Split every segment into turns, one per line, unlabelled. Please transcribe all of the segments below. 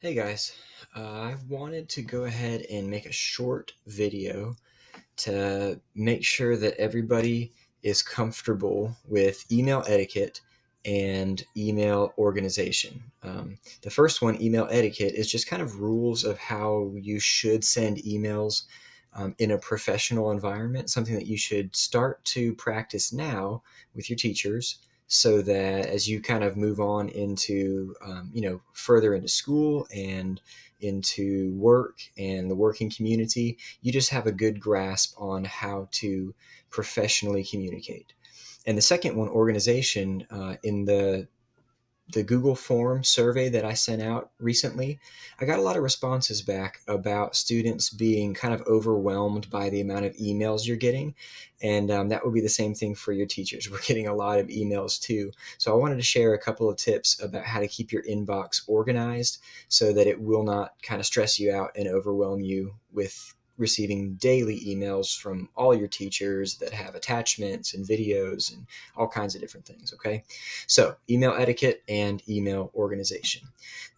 Hey guys, I wanted to go ahead and make a short video to make sure that everybody is comfortable with email etiquette and email organization. The first one, email etiquette, is just kind of rules of how you should send emails in a professional environment, something that you should start to practice now with your teachers so that as you kind of move on into, further into school and into work and the working community, you just have a good grasp on how to professionally communicate. And the second one, organization, in the Google form survey that I sent out recently, I got a lot of responses back about students being kind of overwhelmed by the amount of emails you're getting. And that would be the same thing for your teachers. We're getting a lot of emails too. So I wanted to share a couple of tips about how to keep your inbox organized so that it will not kind of stress you out and overwhelm you with receiving daily emails from all your teachers that have attachments and videos and all kinds of different things. Okay. So, email etiquette and email organization.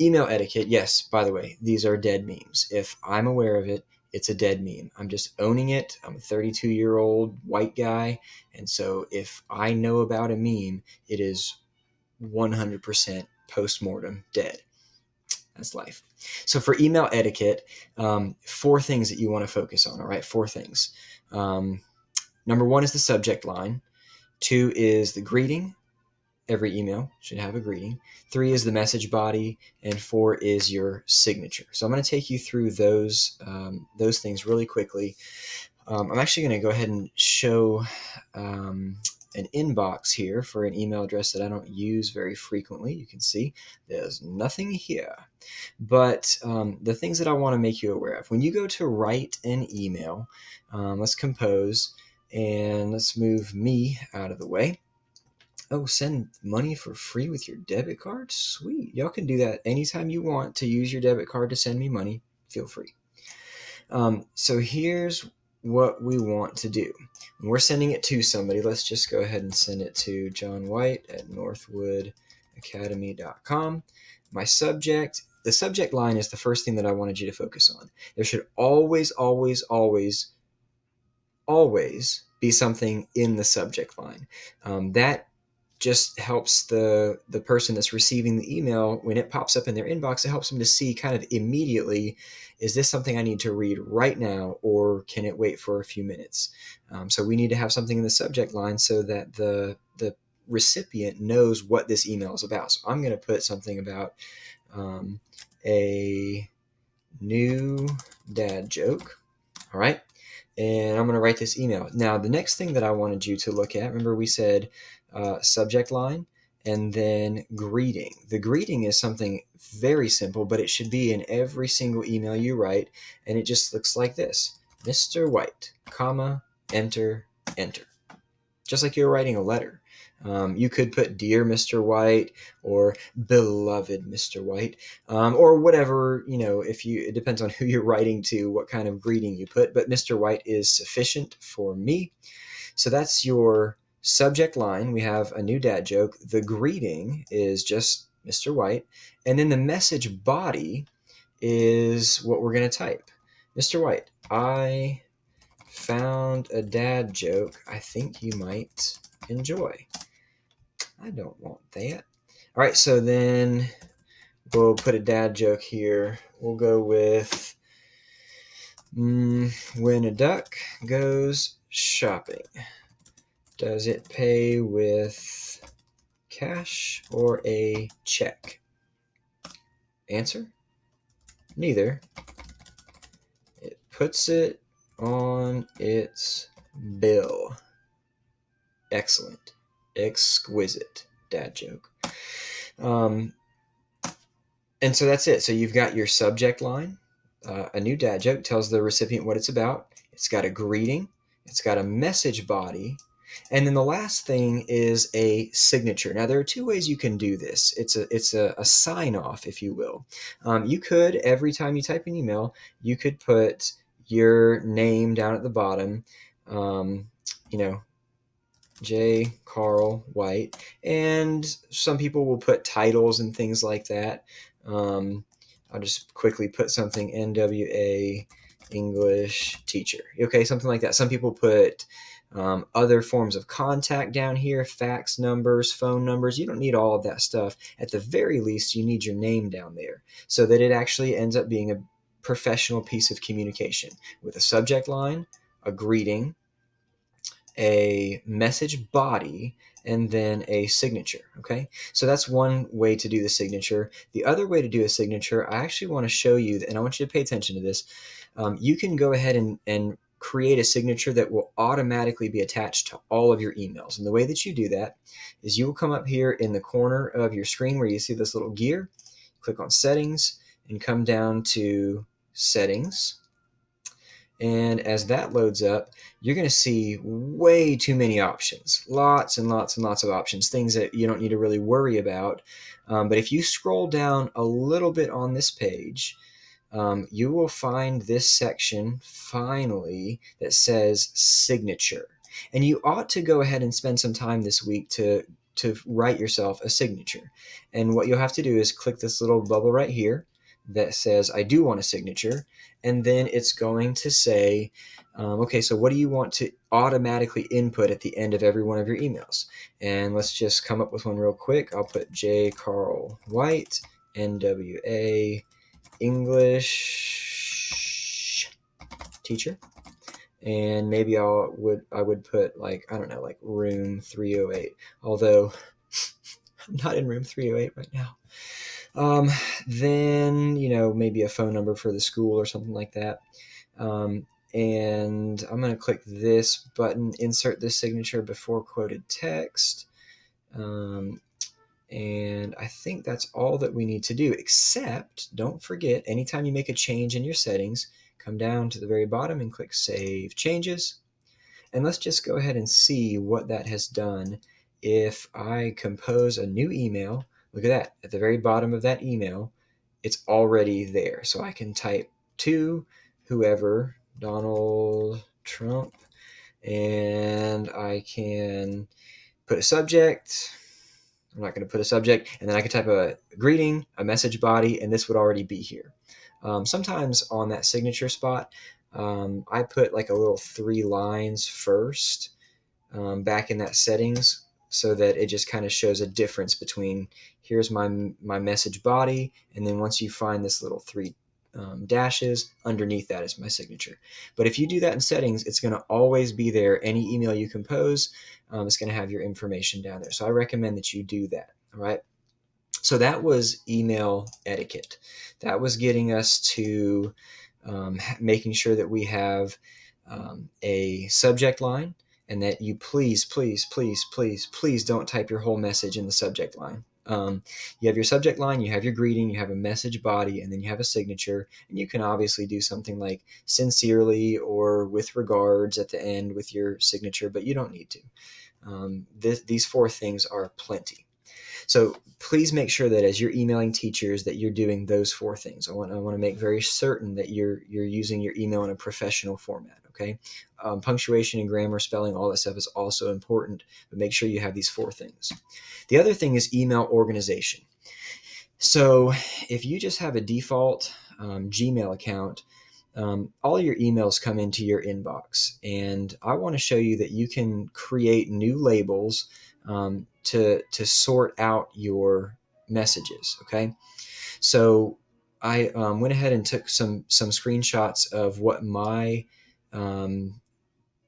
Email etiquette, yes, by the way, these are dead memes. If I'm aware of it, it's a dead meme. I'm just owning it. I'm a 32-year-old white guy. And so if I know about a meme, it is 100% post-mortem dead. That's life. So for email etiquette, four things that you want to focus on. All right, four things. Number one is the subject line. Two is the greeting. Every email should have a greeting. Three is the message body, and four is your signature. So I'm going to take you through those things really quickly. I'm actually going to go ahead and show an inbox here for an email address that I don't use very frequently. You can see there's nothing here. But the things that I want to make you aware of. When you go to write an email, let's compose and let's move me out of the way. Oh, send money for free with your debit card? Sweet. Y'all can do that anytime you want to use your debit card to send me money. Feel free. So here's what we want to do. When we're sending it to somebody, let's just go ahead and send it to John White at northwoodacademy.com. The subject line is the first thing that I wanted you to focus on. There should always, always, always, always be something in the subject line. That just helps the person that's receiving the email, when it pops up in their inbox, it helps them to see kind of immediately, is this something I need to read right now, or can it wait for a few minutes? So we need to have something in the subject line so that the recipient knows what this email is about. So I'm going to put something about a new dad joke. All right. And I'm going to write this email. Now, the next thing that I wanted you to look at, remember we said subject line and then greeting. The greeting is something very simple, but it should be in every single email you write. And it just looks like this: Mr. White, comma, enter, enter. Just like you're writing a letter. You could put Dear Mr. White or Beloved Mr. White, or whatever, it depends on who you're writing to, what kind of greeting you put, but Mr. White is sufficient for me. So that's your subject line. We have a new dad joke. The greeting is just Mr. White. And then the message body is what we're going to type. Mr. White, I found a dad joke I think you might enjoy. I don't want that. All right, so then we'll put a dad joke here. We'll go with when a duck goes shopping, does it pay with cash or a check? Answer: neither. It puts it on its bill. Excellent. Exquisite dad joke. And so that's it. So you've got your subject line. A new dad joke tells the recipient what it's about. It's got a greeting. It's got a message body. And then the last thing is a signature. Now, there are two ways you can do this. It's a sign off, if you will. You could, every time you type an email, you could put your name down at the bottom, J. Carl White, and some people will put titles and things like that. I'll just quickly put something NWA English teacher. Okay, something like that. Some people put other forms of contact down here, fax numbers, phone numbers. You don't need all of that stuff. At the very least, you need your name down there so that it actually ends up being a professional piece of communication with a subject line, a greeting, a message body, and then a signature. Okay, so that's one way to do the signature. The other way to do a signature, I actually want to show you, and I want you to pay attention to this. You can go ahead and create a signature that will automatically be attached to all of your emails. And the way that you do that is you will come up here in the corner of your screen where you see this little gear, click on settings, and come down to settings. And as that loads up, you're going to see way too many options, lots and lots and lots of options, things that you don't need to really worry about. But if you scroll down a little bit on this page, you will find this section finally that says signature. And you ought to go ahead and spend some time this week to write yourself a signature. And what you'll have to do is click this little bubble right here that says I do want a signature, and then it's going to say okay, so what do you want to automatically input at the end of every one of your emails? And let's just come up with one real quick. I'll put J. Carl White, NWA English teacher, and maybe I would put, like, I don't know, like room 308, although I'm not in room 308 right now. Then, maybe a phone number for the school or something like that. And I'm going to click this button, insert this signature before quoted text. And I think that's all that we need to do, except don't forget, anytime you make a change in your settings, come down to the very bottom and click Save Changes. And let's just go ahead and see what that has done. If I compose a new email, look at that. At the very bottom of that email, it's already there. So I can type to whoever, Donald Trump, and I can put a subject. I'm not going to put a subject, and then I can type a greeting, a message body, and this would already be here. Sometimes on that signature spot, I put like a little 3 lines first back in that settings, so that it just kind of shows a difference between here's my message body, and then once you find this little 3 dashes, underneath that is my signature. But if you do that in settings, it's going to always be there. Any email you compose, it's going to have your information down there. So I recommend that you do that. All right. So that was email etiquette. That was getting us to making sure that we have a subject line, and that you please, please, please, please, please don't type your whole message in the subject line. You have your subject line, you have your greeting, you have a message body, and then you have a signature. And you can obviously do something like sincerely or with regards at the end with your signature, but you don't need to. These 4 things are plenty. So please make sure that as you're emailing teachers that you're doing those 4 things. I want to make very certain that you're using your email in a professional format. Okay, punctuation and grammar, spelling, all that stuff is also important, but make sure you have these 4 things. The other thing is email organization. So if you just have a default Gmail account, all your emails come into your inbox, and I want to show you that you can create new labels to sort out your messages. Okay, so I went ahead and took some screenshots of what my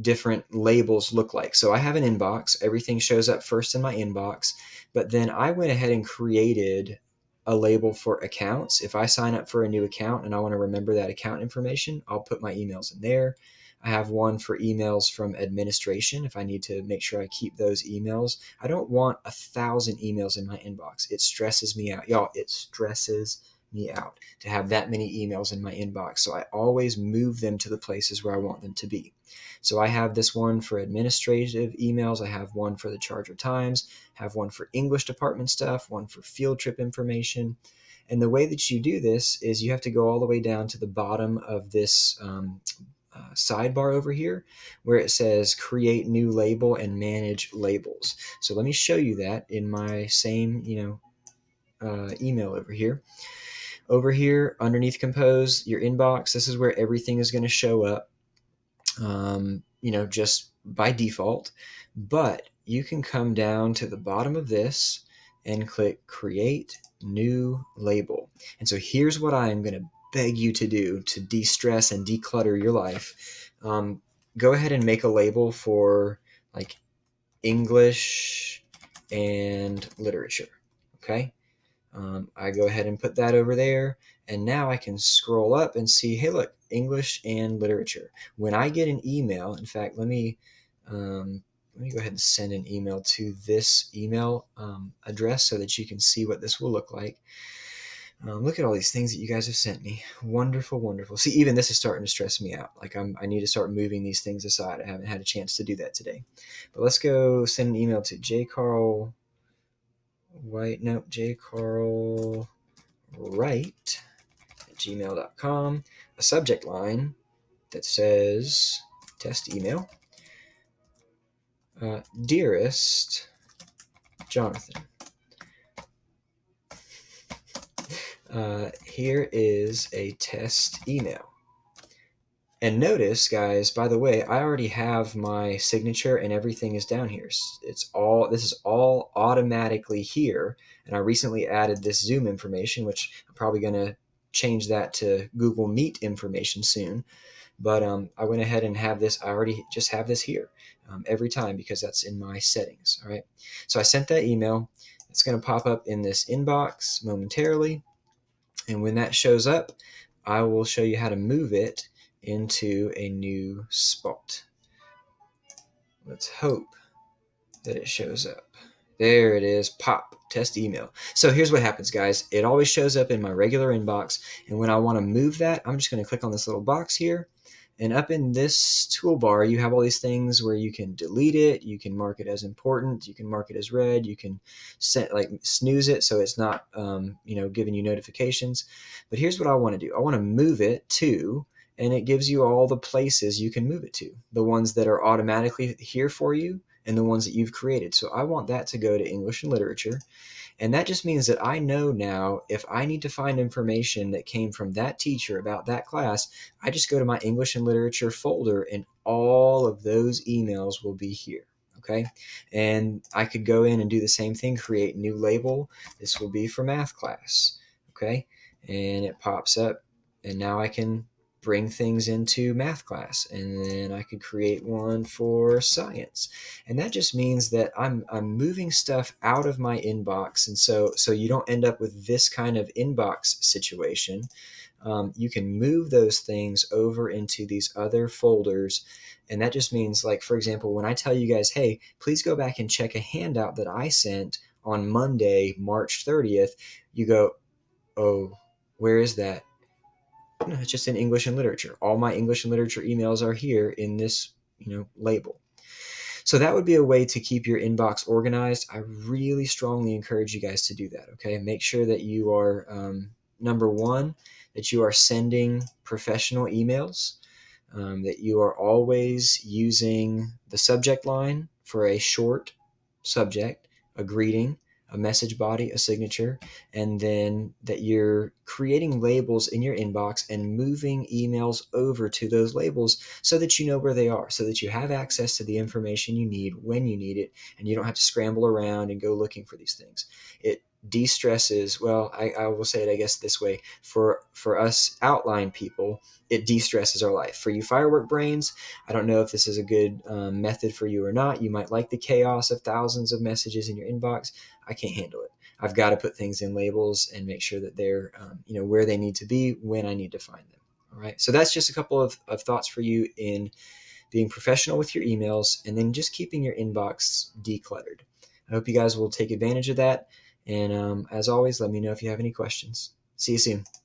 different labels look like. So I have an inbox. Everything shows up first in my inbox, but then I went ahead and created a label for accounts. If I sign up for a new account and I want to remember that account information, I'll put my emails in there. I have one for emails from administration if I need to make sure I keep those emails. I don't want 1,000 emails in my inbox. It stresses me out. Y'all, it stresses me out to have that many emails in my inbox. So I always move them to the places where I want them to be. So I have this one for administrative emails. I have one for the Charger Times, have one for English department stuff, one for field trip information. And the way that you do this is you have to go all the way down to the bottom of this sidebar over here where it says create new label and manage labels. So let me show you that in my same email over here. Over here underneath compose, your inbox, this is where everything is going to show up, just by default. But you can come down to the bottom of this and click create new label. And so here's what I am going to beg you to do to de-stress and declutter your life. Go ahead and make a label for like English and literature. Okay. I go ahead and put that over there, and now I can scroll up and see, hey, look, English and literature. When I get an email, in fact, let me go ahead and send an email to this email address so that you can see what this will look like. Look at all these things that you guys have sent me. Wonderful, wonderful. See, even this is starting to stress me out. Like I need to start moving these things aside. I haven't had a chance to do that today. But let's go send an email to jcarlwright@gmail.com. A subject line that says test email. Dearest Jonathan, here is a test email. And notice, guys, by the way, I already have my signature and everything is down here. This is all automatically here. And I recently added this Zoom information, which I'm probably going to change that to Google Meet information soon. But I went ahead and have this. I already just have this here every time because that's in my settings. All right. So I sent that email. It's going to pop up in this inbox momentarily. And when that shows up, I will show you how to move it into a new spot. Let's hope that it shows up. There it is. Pop. Test email. So here's what happens, guys. It always shows up in my regular inbox. And when I want to move that, I'm just going to click on this little box here. And up in this toolbar, you have all these things where you can delete it. You can mark it as important. You can mark it as read. You can set, snooze it so it's not giving you notifications. But here's what I want to do. I want to move it to, and it gives you all the places you can move it to. The ones that are automatically here for you and the ones that you've created. So I want that to go to English and literature. And that just means that I know now if I need to find information that came from that teacher about that class, I just go to my English and literature folder and all of those emails will be here. Okay. And I could go in and do the same thing, create new label. This will be for math class. Okay. And it pops up and now I can bring things into math class, and then I could create one for science. And that just means that I'm moving stuff out of my inbox. And so you don't end up with this kind of inbox situation. You can move those things over into these other folders. And that just means, like, for example, when I tell you guys, hey, please go back and check a handout that I sent on Monday, March 30th, you go, oh, where is that? No, it's just in English and literature. All my English and literature emails are here in this, label. So that would be a way to keep your inbox organized. I really strongly encourage you guys to do that. Okay. Make sure that you are, number one, that you are sending professional emails, that you are always using the subject line for a short subject, a greeting, a message body, a signature, and then that you're creating labels in your inbox and moving emails over to those labels so that you know where they are, so that you have access to the information you need when you need it, and you don't have to scramble around and go looking for these things. It de-stresses, well, I will say it, I guess, this way. For us outline people, it de-stresses our life. For you firework brains, I don't know if this is a good method for you or not. You might like the chaos of thousands of messages in your inbox. I can't handle it. I've got to put things in labels and make sure that they're where they need to be when I need to find them. All right. So that's just a couple of thoughts for you in being professional with your emails and then just keeping your inbox decluttered. I hope you guys will take advantage of that. And as always, let me know if you have any questions. See you soon.